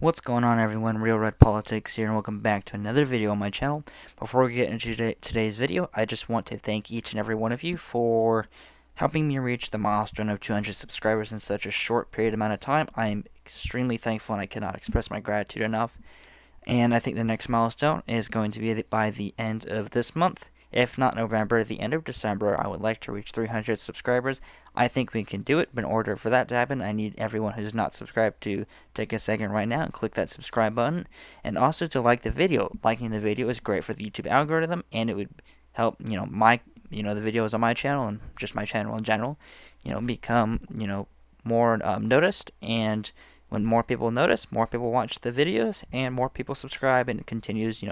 What's going on, everyone? Real Red Politics here, and welcome back to another video on my channel. Before we get into today's video, I just want to thank each and every one of you for helping me reach the milestone of 200 subscribers in such a short period amount of time. I am extremely thankful, and I cannot express my gratitude enough. And I think the next milestone is going to be by the end of this month. If not November, the end of December, I would like to reach 300 subscribers. I think we can do it, but in order for that to happen, I need everyone who's not subscribed to take a second right now and click that subscribe button, and also to like the video. Liking the video is great for the YouTube algorithm, and it would help, the videos on my channel and just my channel in general, become, more noticed. And when more people notice, more people watch the videos, and more people subscribe, and it continues,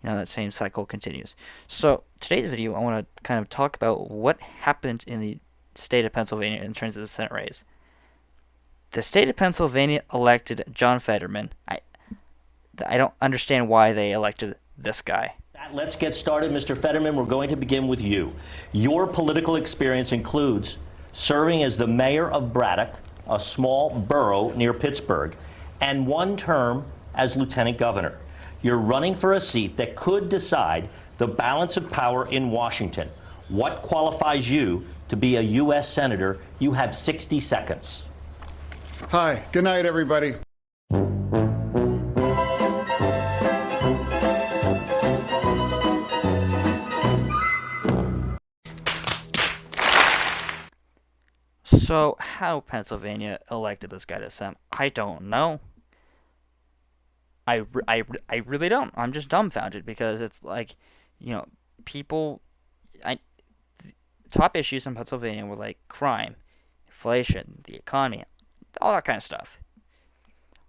that same cycle continues. So today's video, I want to kind of talk about what happened in the state of Pennsylvania in terms of the Senate race. The state of Pennsylvania elected John Fetterman. I don't understand why they elected this guy. Let's get started, Mr. Fetterman. We're going to begin with you. Your political experience includes serving as the mayor of Braddock, a small borough near Pittsburgh, and one term as lieutenant governor. You're running for a seat that could decide the balance of power in Washington. What qualifies you to be a U.S. Senator? You have 60 seconds. Hi, good night, everybody. So, how Pennsylvania elected this guy to Senate, I don't know. I really don't. I'm just dumbfounded because it's like, people, top issues in Pennsylvania were like crime, inflation, the economy, all that kind of stuff.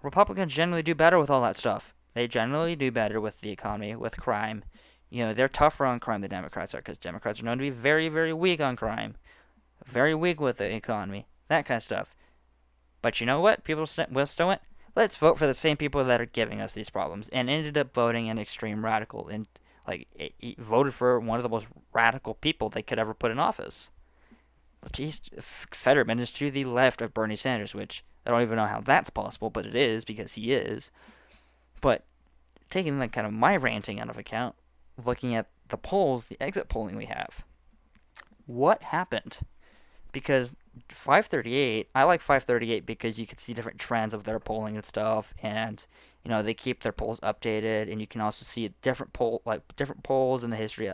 Republicans generally do better with all that stuff. They generally do better with the economy, with crime. They're tougher on crime than Democrats are, because Democrats are known to be very, very weak on crime, very weak with the economy, that kind of stuff. But you know what? People still went, let's vote for the same people that are giving us these problems, and ended up voting an extreme radical, and he voted for one of the most radical people they could ever put in office. Fetterman is to the left of Bernie Sanders, which I don't even know how that's possible, but it is because he is. But taking kind of my ranting out of account, looking at the polls, the exit polling we have, what happened? Because 538, I like 538 because you can see different trends of their polling and stuff, and they keep their polls updated, and you can also see different polls in the history.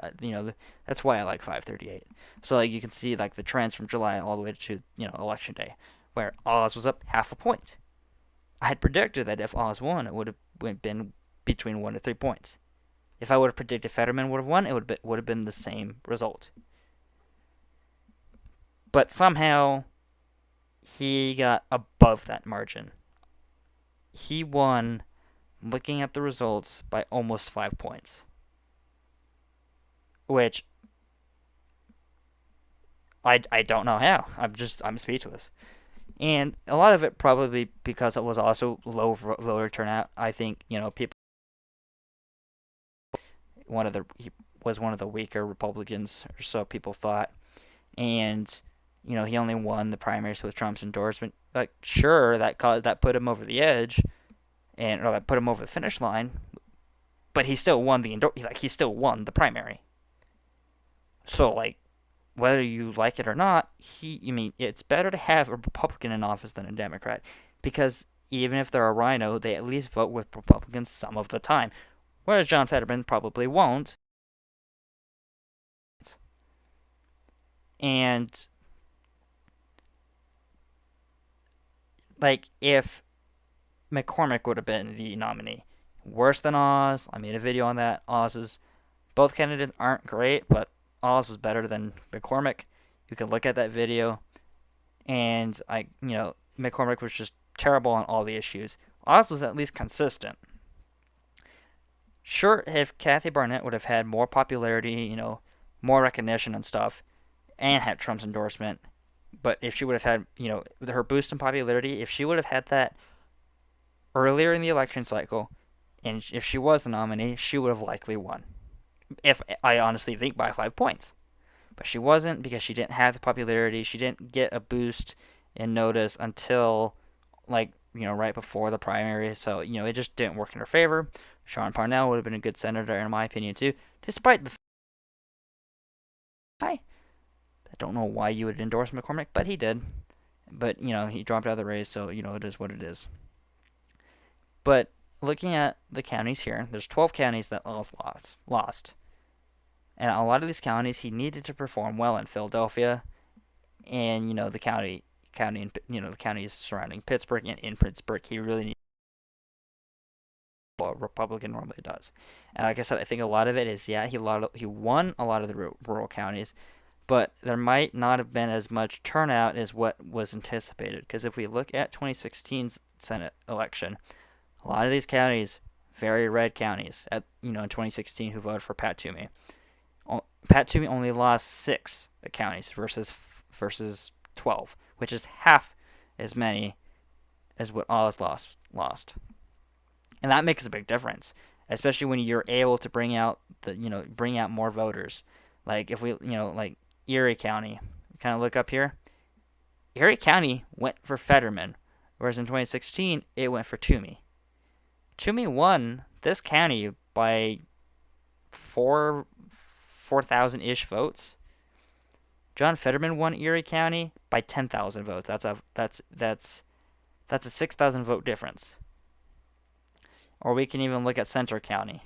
That's why I like 538. So you can see the trends from July all the way to election day, where Oz was up half a point. I had predicted that if Oz won, it would have been between 1 to 3 points. If I would have predicted Fetterman would have won, it would have been the same result. But somehow, he got above that margin. He won, looking at the results, by almost 5 points. Which, I don't know how. I'm speechless. And a lot of it probably because it was also low voter turnout. I think, people, he was one of the weaker Republicans, or so people thought. And he only won the primaries with Trump's endorsement. Sure, that put him over the edge, or that put him over the finish line, but he still won he still won the primary. So, whether you like it or not, it's better to have a Republican in office than a Democrat, because even if they're a rhino, they at least vote with Republicans some of the time, whereas John Fetterman probably won't. And if McCormick would have been the nominee, worse than Oz. I made a video on that. Both candidates aren't great, but Oz was better than McCormick. You can look at that video, and McCormick was just terrible on all the issues. Oz was at least consistent. Sure, if Kathy Barnett would have had more popularity, more recognition and stuff, and had Trump's endorsement, but if she would have had, her boost in popularity, if she would have had that earlier in the election cycle, and if she was the nominee, she would have likely won. If I honestly think by 5 points. But she wasn't, because she didn't have the popularity. She didn't get a boost in notice until right before the primary, so it just didn't work in her favor. Sean Parnell would have been a good senator in my opinion too, despite the I don't know why you would endorse McCormick, but he did. But he dropped out of the race, so it is what it is. But looking at the counties here, there's 12 counties that Oz lost. And a lot of these counties he needed to perform well in. Philadelphia and the county and the counties surrounding Pittsburgh, and in Pittsburgh he really needed what a Republican normally does. And like I said, I think a lot of it is he won a lot of the rural counties, but there might not have been as much turnout as what was anticipated. Because if we look at 2016's Senate election, a lot of these counties, very red counties, in 2016, who voted for Pat Toomey. Pat Toomey only lost 6 counties versus 12, which is half as many as what Oz lost. And that makes a big difference, especially when you're able to bring out more voters. Like if we, like Erie County, kind of look up here. Erie County went for Fetterman, whereas in 2016 it went for Toomey. Toomey won this county by 4,000-ish votes. John Fetterman won Erie County by 10,000 votes. That's a 6,000 vote difference. Or we can even look at Centre County,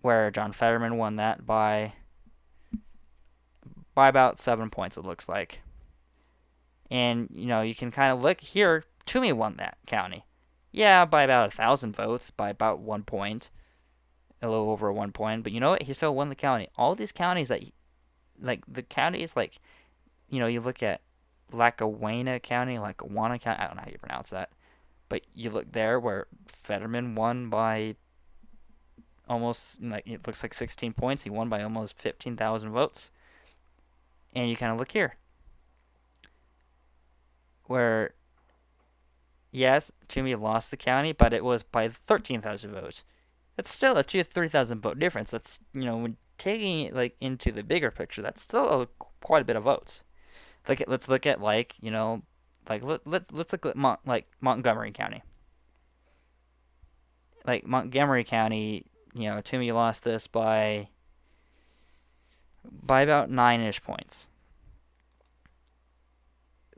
where John Fetterman won that by about 7 points, it looks like. And you can kind of look here. Toomey won that county. Yeah, by about 1,000 votes, by about 1 point, a little over 1 point. But you know what? He still won the county. All these counties you look at Lackawanna County, I don't know how you pronounce that. But you look there where Fetterman won by almost, it looks like 16 points. He won by almost 15,000 votes. And you kind of look here, where, yes, Toomey lost the county, but it was by 13,000 votes. That's still a 2,000 to 3,000 vote difference. That's, when taking it into the bigger picture, that's still quite a bit of votes. Let's look at let's look at Montgomery County. Like Montgomery County, Toomey lost this by about 9-ish points.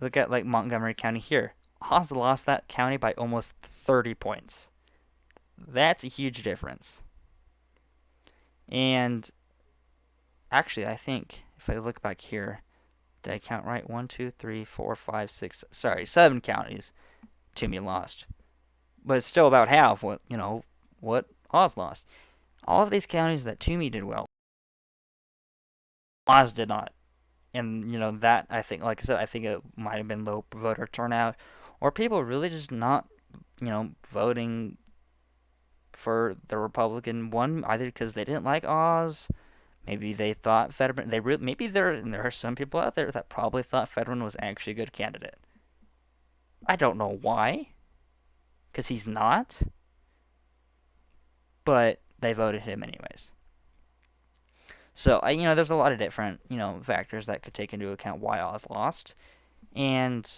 Look at Montgomery County here. Oz lost that county by almost 30 points. That's a huge difference. And actually, I think if I look back here, did I count right? 1, 2, 3, 4, 5, 6. Sorry, 7 counties Toomey lost, but it's still about half what Oz lost. All of these counties that Toomey did well, Oz did not. And that, I think, like I said, I think it might have been low voter turnout, or people really just not voting for the Republican one, either because they didn't like Oz. Maybe they thought Fetterman. There are some people out there that probably thought Fetterman was actually a good candidate. I don't know why, because he's not. But they voted him anyways. So there's a lot of different factors that could take into account why Oz lost, and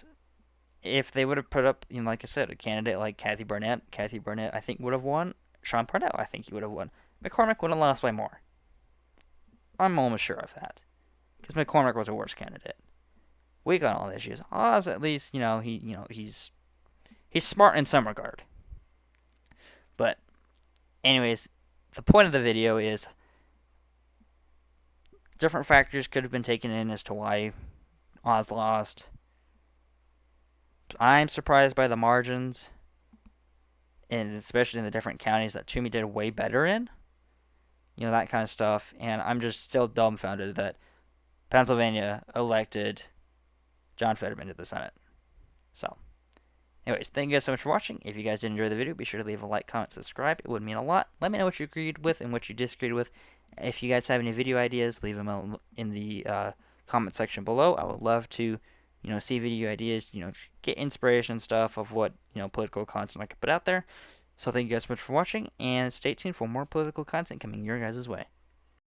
if they would have put up, like I said, a candidate like Kathy Burnett I think would have won. Sean Parnell, I think he would have won. McCormick would have lost by more. I'm almost sure of that, because McCormick was a worse candidate. We got all the issues. Oz, at least, he's smart in some regard. But, anyways, the point of the video is different factors could have been taken in as to why Oz lost. I'm surprised by the margins, and especially in the different counties that Toomey did way better in. That kind of stuff. And I'm just still dumbfounded that Pennsylvania elected John Fetterman to the Senate. So, anyways, thank you guys so much for watching. If you guys did enjoy the video, be sure to leave a like, comment, subscribe. It would mean a lot. Let me know what you agreed with and what you disagreed with. If you guys have any video ideas, leave them in the comment section below. I would love to, see video ideas, get inspiration stuff of what, political content I could put out there. So thank you guys so much for watching, and stay tuned for more political content coming your guys' way.